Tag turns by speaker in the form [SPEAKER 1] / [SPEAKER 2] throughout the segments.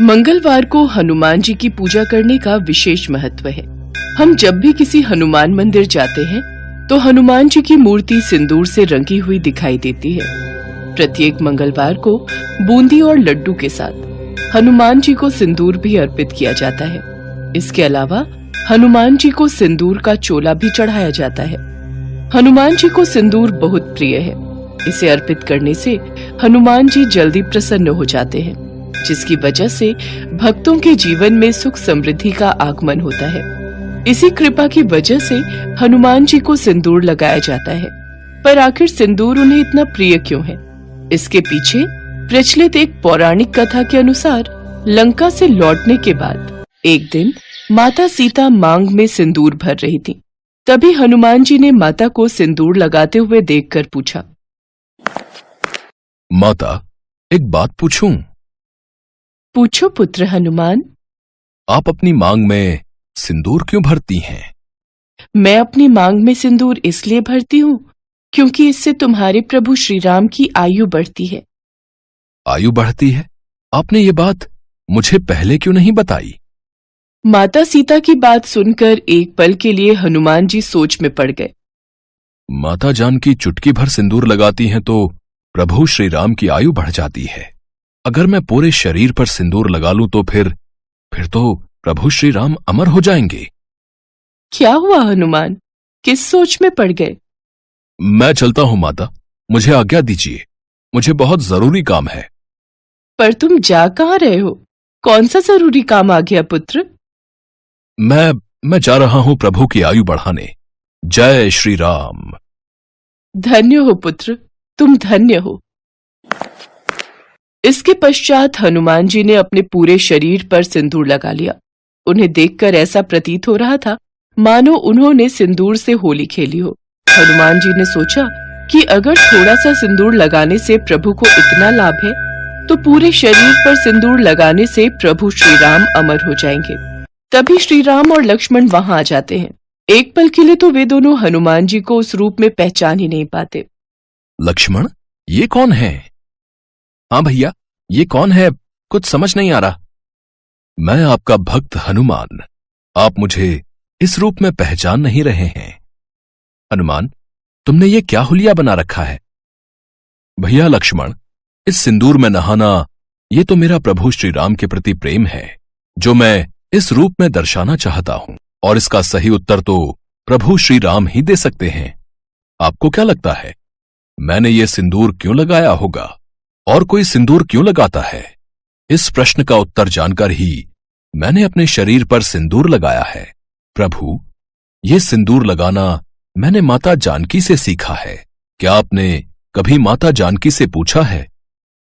[SPEAKER 1] मंगलवार को हनुमान जी की पूजा करने का विशेष महत्व है। हम जब भी किसी हनुमान मंदिर जाते हैं तो हनुमान जी की मूर्ति सिंदूर से रंगी हुई दिखाई देती है। प्रत्येक मंगलवार को बूंदी और लड्डू के साथ हनुमान जी को सिंदूर भी अर्पित किया जाता है। इसके अलावा हनुमान जी को सिंदूर का चोला भी चढ़ाया जाता है। हनुमान जी को सिंदूर बहुत प्रिय है। इसे अर्पित करने से हनुमान जी जल्दी प्रसन्न हो जाते हैं, जिसकी वजह से भक्तों के जीवन में सुख समृद्धि का आगमन होता है। इसी कृपा की वजह से हनुमान जी को सिंदूर लगाया जाता है। पर आखिर सिंदूर उन्हें इतना प्रिय क्यों है? इसके पीछे प्रचलित एक पौराणिक कथा के अनुसार लंका से लौटने के बाद एक दिन माता सीता मांग में सिंदूर भर रही थी। तभी हनुमान जी ने माता को सिंदूर लगाते हुए देखकर पूछा,
[SPEAKER 2] माता, एक बात पूछूं?
[SPEAKER 1] पूछो पुत्र हनुमान।
[SPEAKER 2] आप अपनी मांग में सिंदूर क्यों भरती हैं?
[SPEAKER 1] मैं अपनी मांग में सिंदूर इसलिए भरती हूँ क्योंकि इससे तुम्हारे प्रभु श्री राम की आयु बढ़ती है।
[SPEAKER 2] आयु बढ़ती है? आपने ये बात मुझे पहले क्यों नहीं बताई?
[SPEAKER 1] माता सीता की बात सुनकर एक पल के लिए हनुमान जी सोच में पड़ गए।
[SPEAKER 2] माता जानकी चुटकी भर सिंदूर लगाती हैं तो प्रभु श्री राम की आयु बढ़ जाती है। अगर मैं पूरे शरीर पर सिंदूर लगा लूं तो फिर तो प्रभु श्री राम अमर हो जाएंगे।
[SPEAKER 1] क्या हुआ हनुमान? किस सोच में पड़ गए?
[SPEAKER 2] मैं चलता हूं माता, मुझे आज्ञा दीजिए, मुझे बहुत जरूरी काम है।
[SPEAKER 1] पर तुम जा कहाँ रहे हो? कौन सा जरूरी काम आ गया पुत्र?
[SPEAKER 2] मैं जा रहा हूं प्रभु की आयु बढ़ाने। जय श्री राम।
[SPEAKER 1] धन्य हो पुत्र, तुम धन्य हो। इसके पश्चात हनुमान जी ने अपने पूरे शरीर पर सिंदूर लगा लिया। उन्हें देखकर ऐसा प्रतीत हो रहा था मानो उन्होंने सिंदूर से होली खेली हो। हनुमान जी ने सोचा कि अगर थोड़ा सा सिंदूर लगाने से प्रभु को इतना लाभ है तो पूरे शरीर पर सिंदूर लगाने से प्रभु श्री राम अमर हो जाएंगे। तभी श्री राम और लक्ष्मण वहां आ जाते हैं। एक पल के लिए तो वे दोनों हनुमान जी को उस रूप में पहचान ही नहीं पाते।
[SPEAKER 2] लक्ष्मण, ये कौन है? हाँ भैया, ये कौन है? कुछ समझ नहीं आ रहा। मैं आपका भक्त हनुमान। आप मुझे इस रूप में पहचान नहीं रहे हैं। हनुमान, तुमने ये क्या हुलिया बना रखा है? भैया लक्ष्मण, इस सिंदूर में नहाना ये तो मेरा प्रभु श्री राम के प्रति प्रेम है, जो मैं इस रूप में दर्शाना चाहता हूं। और इसका सही उत्तर तो प्रभु श्री राम ही दे सकते हैं। आपको क्या लगता है, मैंने ये सिंदूर क्यों लगाया होगा? और कोई सिंदूर क्यों लगाता है? इस प्रश्न का उत्तर जानकर ही मैंने अपने शरीर पर सिंदूर लगाया है। प्रभु, ये सिंदूर लगाना मैंने माता जानकी से सीखा है। क्या आपने कभी माता जानकी से पूछा है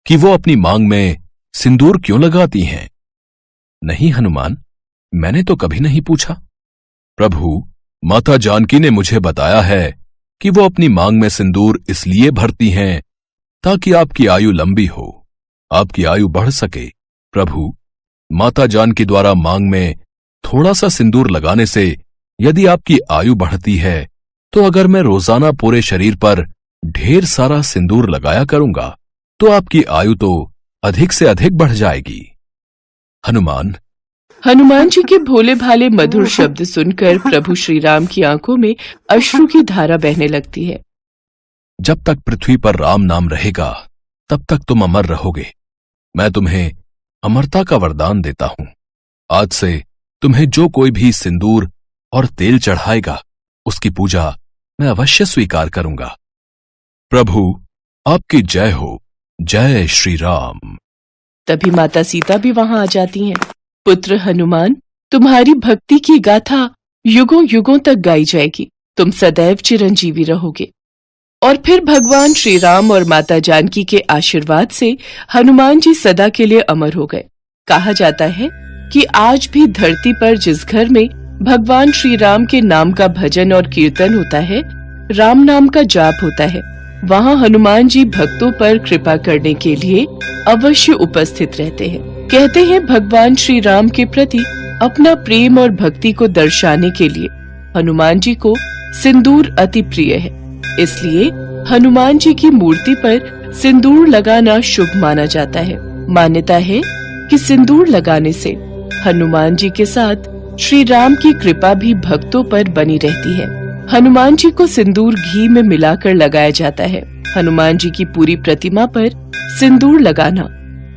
[SPEAKER 2] कि वो अपनी मांग में सिंदूर क्यों लगाती हैं? नहीं हनुमान, मैंने तो कभी नहीं पूछा। प्रभु, माता जानकी ने मुझे बताया है कि वो अपनी मांग में सिंदूर इसलिए भरती हैं ताकि आपकी आयु लंबी हो, आपकी आयु बढ़ सके। प्रभु, माता जानकी द्वारा मांग में थोड़ा सा सिंदूर लगाने से यदि आपकी आयु बढ़ती है तो अगर मैं रोजाना पूरे शरीर पर ढेर सारा सिंदूर लगाया करूंगा तो आपकी आयु तो अधिक से अधिक बढ़ जाएगी।
[SPEAKER 1] हनुमान जी के भोले भाले मधुर शब्द सुनकर प्रभु श्री राम की आंखों में अश्रु की धारा बहने लगती है।
[SPEAKER 2] जब तक पृथ्वी पर राम नाम रहेगा तब तक तुम अमर रहोगे। मैं तुम्हें अमरता का वरदान देता हूं। आज से तुम्हें जो कोई भी सिंदूर और तेल चढ़ाएगा उसकी पूजा मैं अवश्य स्वीकार करूंगा। प्रभु, आपकी जय हो। जय श्री राम।
[SPEAKER 1] तभी माता सीता भी वहां आ जाती हैं। पुत्र हनुमान, तुम्हारी भक्ति की गाथा युगों युगों तक गाई जाएगी। तुम सदैव चिरंजीवी रहोगे। और फिर भगवान श्री राम और माता जानकी के आशीर्वाद से हनुमान जी सदा के लिए अमर हो गए। कहा जाता है कि आज भी धरती पर जिस घर में भगवान श्री राम के नाम का भजन और कीर्तन होता है, राम नाम का जाप होता है, वहाँ हनुमान जी भक्तों पर कृपा करने के लिए अवश्य उपस्थित रहते हैं। कहते हैं भगवान श्री राम के प्रति अपना प्रेम और भक्ति को दर्शाने के लिए हनुमान जी को सिंदूर अति प्रिय है। इसलिए हनुमान जी की मूर्ति पर सिंदूर लगाना शुभ माना जाता है। मान्यता है कि कि सिंदूर लगाने से हनुमान जी के साथ श्री राम की कृपा भी भक्तों पर बनी रहती है। हनुमान जी को सिंदूर घी में मिलाकर लगाया जाता है। हनुमान जी की पूरी प्रतिमा पर सिंदूर लगाना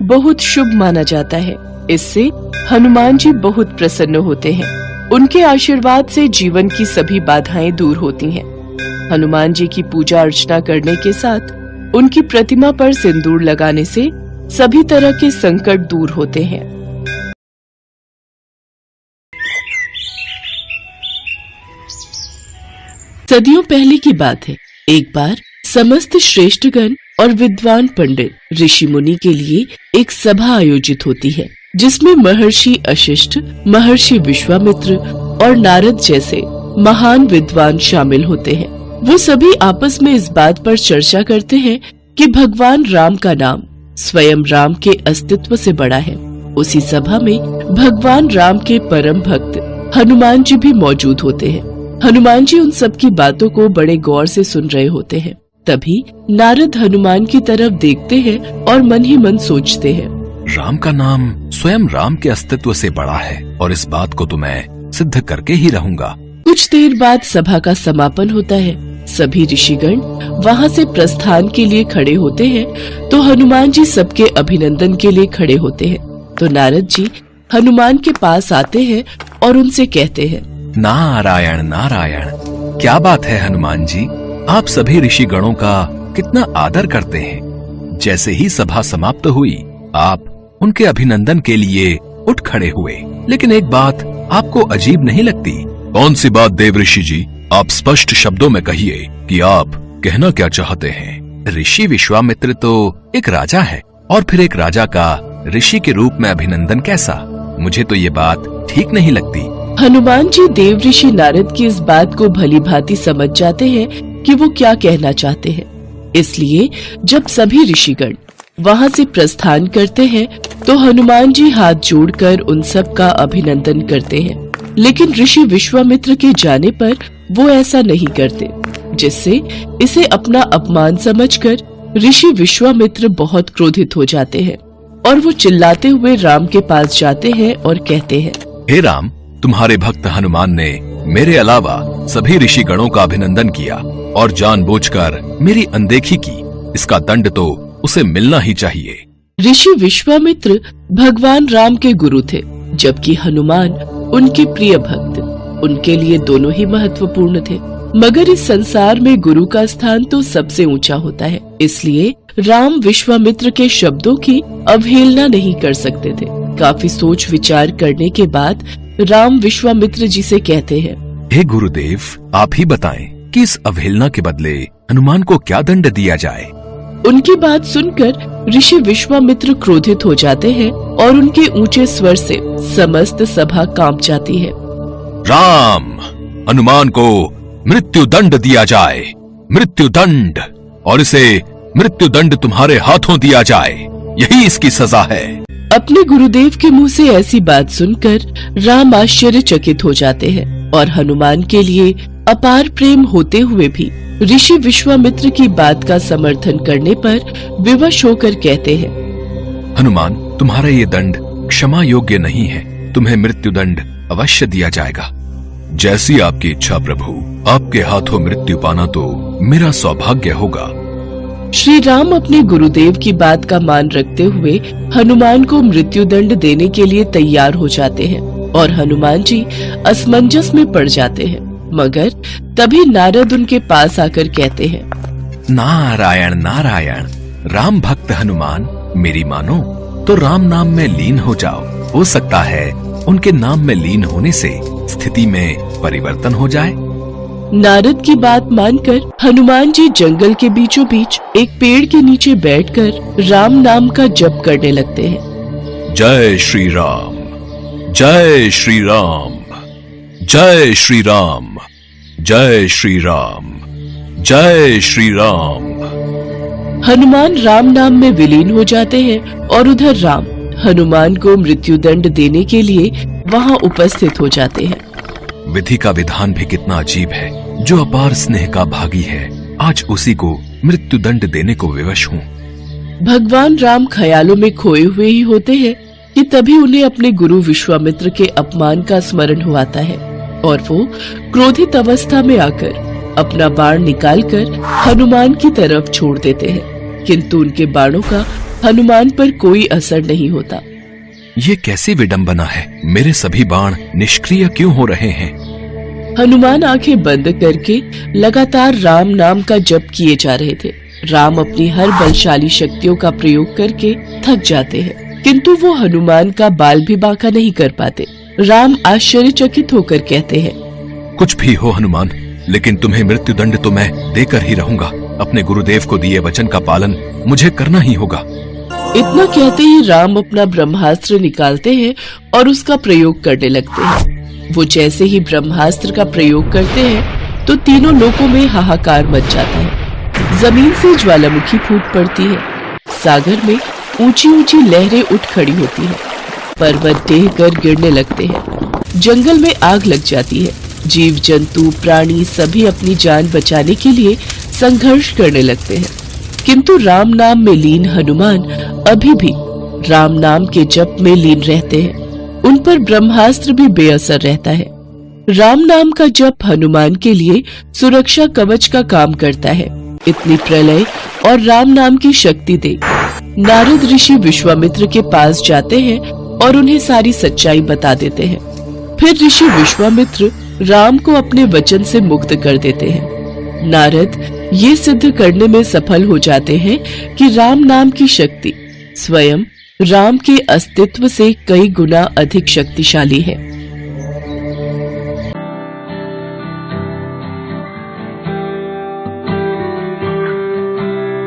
[SPEAKER 1] बहुत शुभ माना जाता है। इससे हनुमान जी बहुत प्रसन्न होते हैं। उनके आशीर्वाद से जीवन की सभी बाधाएं दूर होती हैं। हनुमान जी की पूजा अर्चना करने के साथ उनकी प्रतिमा पर सिंदूर लगाने से सभी तरह के संकट दूर होते हैं। सदियों पहले की बात है। एक बार समस्त श्रेष्ठगण और विद्वान पंडित ऋषि मुनि के लिए एक सभा आयोजित होती है, जिसमें महर्षि अशिष्ट, महर्षि विश्वामित्र और नारद जैसे महान विद्वान शामिल होते हैं। वो सभी आपस में इस बात पर चर्चा करते हैं कि भगवान राम का नाम स्वयं राम के अस्तित्व से बड़ा है। उसी सभा में भगवान राम के परम भक्त हनुमान जी भी मौजूद होते हैं। हनुमान जी उन सब की बातों को बड़े गौर से सुन रहे होते हैं। तभी नारद हनुमान की तरफ देखते हैं और मन ही मन सोचते हैं,
[SPEAKER 2] राम का नाम स्वयं राम के अस्तित्व से बड़ा है और इस बात को तो मैं सिद्ध करके ही रहूंगा।
[SPEAKER 1] कुछ देर बाद सभा का समापन होता है। सभी ऋषिगण वहाँ से प्रस्थान के लिए खड़े होते हैं तो हनुमान जी सबके अभिनंदन के लिए खड़े होते हैं। तो नारद जी हनुमान के पास आते हैं और उनसे कहते हैं,
[SPEAKER 2] नारायण नारायण, क्या बात है हनुमान जी, आप सभी ऋषि गणों का कितना आदर करते हैं। जैसे ही सभा समाप्त हुई आप उनके अभिनंदन के लिए उठ खड़े हुए, लेकिन एक बात आपको अजीब नहीं लगती? कौन सी बात देव ऋषि जी, आप स्पष्ट शब्दों में कहिए कि आप कहना क्या चाहते हैं। ऋषि विश्वामित्र तो एक राजा है और फिर एक राजा का ऋषि के रूप में अभिनंदन कैसा? मुझे तो ये बात ठीक नहीं लगती।
[SPEAKER 1] हनुमान जी देव ऋषि नारद की इस बात को भली भांति समझ जाते हैं कि वो क्या कहना चाहते हैं। इसलिए जब सभी ऋषिगण वहाँ से प्रस्थान करते हैं तो हनुमान जी हाथ जोड़कर उन सब का अभिनंदन करते हैं। लेकिन ऋषि विश्वामित्र के जाने पर वो ऐसा नहीं करते, जिससे इसे अपना अपमान समझकर ऋषि विश्वामित्र बहुत क्रोधित हो जाते हैं और वो चिल्लाते हुए राम के पास जाते हैं और कहते हैं,
[SPEAKER 2] हे राम, तुम्हारे भक्त हनुमान ने मेरे अलावा सभी ऋषि गणों का अभिनंदन किया और जानबूझकर मेरी अनदेखी की। इसका दंड तो उसे मिलना ही चाहिए।
[SPEAKER 1] ऋषि विश्वामित्र भगवान राम के गुरु थे, जबकि हनुमान उनके प्रिय भक्त। उनके लिए दोनों ही महत्वपूर्ण थे, मगर इस संसार में गुरु का स्थान तो सबसे ऊंचा होता है। इसलिए राम विश्वामित्र के शब्दों की अवहेलना नहीं कर सकते थे। काफी सोच विचार करने के बाद राम विश्वामित्र जी से कहते हैं,
[SPEAKER 2] हे गुरुदेव, आप ही बताएं कि इस अवहेलना के बदले हनुमान को क्या दंड दिया जाए।
[SPEAKER 1] उनकी बात सुनकर ऋषि विश्वामित्र क्रोधित हो जाते हैं और उनके ऊंचे स्वर से समस्त सभा कांप जाती है।
[SPEAKER 2] राम, हनुमान को मृत्यु दंड दिया जाए, मृत्यु दंड, और इसे मृत्यु दंड तुम्हारे हाथों दिया जाए, यही इसकी सजा है।
[SPEAKER 1] अपने गुरुदेव के मुंह से ऐसी बात सुनकर राम आश्चर्यचकित हो जाते हैं और हनुमान के लिए अपार प्रेम होते हुए भी ऋषि विश्वामित्र की बात का समर्थन करने पर विवश होकर कहते हैं,
[SPEAKER 2] हनुमान, तुम्हारा ये दंड क्षमा योग्य नहीं है। तुम्हें मृत्यु दंड अवश्य दिया जाएगा। जैसी आपकी इच्छा प्रभु, आपके हाथों मृत्यु पाना तो मेरा सौभाग्य होगा।
[SPEAKER 1] श्री राम अपने गुरुदेव की बात का मान रखते हुए हनुमान को मृत्यु दंड देने के लिए तैयार हो जाते हैं और हनुमान जी असमंजस में पड़ जाते हैं। मगर तभी नारद उनके पास आकर कहते हैं,
[SPEAKER 2] नारायण नारायण, राम भक्त हनुमान, मेरी मानो तो राम नाम में लीन हो जाओ। हो सकता है उनके नाम में लीन होने से स्थिति में परिवर्तन हो जाए।
[SPEAKER 1] नारद की बात मानकर हनुमान जी जंगल के बीचों बीच एक पेड़ के नीचे बैठकर राम नाम का जप करने लगते हैं।
[SPEAKER 2] जय श्री राम, जय श्री राम, जय श्री राम, जय श्री राम, जय श्री राम।
[SPEAKER 1] हनुमान राम नाम में विलीन हो जाते हैं और उधर राम हनुमान को मृत्यु दंड देने के लिए वहाँ उपस्थित हो जाते हैं।
[SPEAKER 2] विधि का विधान भी कितना अजीब है। जो अपार स्नेह का भागी है, आज उसी को मृत्यु दंड देने को विवश हूँ।
[SPEAKER 1] भगवान राम ख्यालों में खोए हुए ही होते हैं कि तभी उन्हें अपने गुरु विश्वामित्र के अपमान का स्मरण हुआता है और वो क्रोधित अवस्था में आकर अपना बाण निकालकर हनुमान की तरफ छोड़ देते हैं, किंतु उनके बाणों का हनुमान पर कोई असर नहीं होता।
[SPEAKER 2] ये कैसी विडंबना है, मेरे सभी बाण निष्क्रिय क्यों हो रहे हैं?
[SPEAKER 1] हनुमान आंखें बंद करके लगातार राम नाम का जप किए जा रहे थे। राम अपनी हर बलशाली शक्तियों का प्रयोग करके थक जाते हैं, किंतु वो हनुमान का बाल भी बांका नहीं कर पाते। राम आश्चर्यचकित होकर कहते हैं,
[SPEAKER 2] कुछ भी हो हनुमान, लेकिन तुम्हें मृत्युदंड तो मैं देकर ही रहूंगा। अपने गुरुदेव को दिए वचन का पालन मुझे करना ही होगा।
[SPEAKER 1] इतना कहते ही राम अपना ब्रह्मास्त्र निकालते हैं और उसका प्रयोग करने लगते हैं। वो जैसे ही ब्रह्मास्त्र का प्रयोग करते हैं तो तीनों लोकों में हाहाकार मच जाता है। जमीन से ज्वालामुखी फूट पड़ती है, सागर में ऊंची ऊंची लहरें उठ खड़ी होती हैं, पर्वत ढह कर गिरने लगते हैं, जंगल में आग लग जाती है। जीव जंतु प्राणी सभी अपनी जान बचाने के लिए संघर्ष करने लगते हैं, किंतु राम नाम में लीन हनुमान अभी भी राम नाम के जप में लीन रहते हैं। उन पर ब्रह्मास्त्र भी बेअसर रहता है। राम नाम का जप हनुमान के लिए सुरक्षा कवच का काम करता है। इतनी प्रलय और राम नाम की शक्ति देख नारद ऋषि विश्वामित्र के पास जाते हैं और उन्हें सारी सच्चाई बता देते हैं। फिर ऋषि विश्वामित्र राम को अपने वचन से मुक्त कर देते हैं। नारद ये सिद्ध करने में सफल हो जाते हैं कि राम नाम की शक्ति स्वयं राम के अस्तित्व से कई गुना अधिक शक्तिशाली है।